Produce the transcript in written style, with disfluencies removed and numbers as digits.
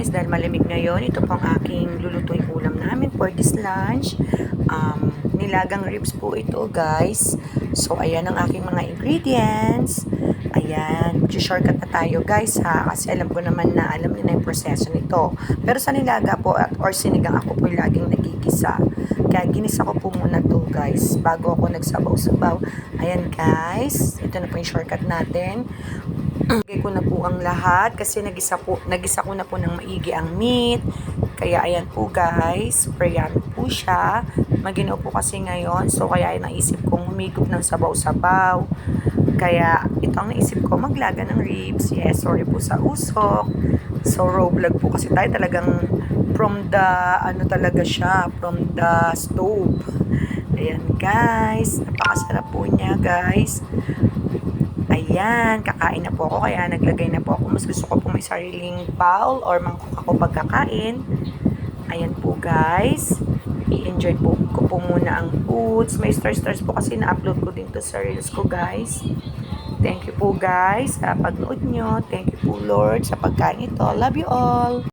guys, dahil malamig ngayon, ito po ang aking lulutuing ulam namin for this lunch. Nilagang ribs po ito guys. So ayan ang aking mga ingredients. Ayan, shortcut na tayo guys ha, kasi alam ko naman na alam niyo na yung proseso nito. Pero sa nilaga po or sinigang, ako po laging nagigisa. Kaya ginisa ko po muna to guys bago ako nagsabaw-sabaw. Ayan guys, ito na po yung shortcut natin. Lagay ko na po ang lahat kasi nagisa ko na po ng maigi ang meat. Kaya ayan po guys, super yummy po siya. Maginaw po kasi ngayon, so kaya naisip kong humigop ng sabaw-sabaw. Kaya ito ang naisip ko, maglaga ng ribs. Yes, sorry po sa usok. So raw vlog po kasi tayo, talagang from the talaga siya, from the stove. Ayan guys, napakasarap po niya guys. Ayan, kakain na po ako, kaya naglagay na po ako. Mas gusto ko po may sariling bowl or mangkok ako pagkakain. Ayan po guys, i-enjoy po ko po muna ang foods. May stars po kasi na-upload ko din to sa reels ko guys. Thank you po guys sa pagnood nyo. Thank you po Lord sa pagkain ito. Love you all.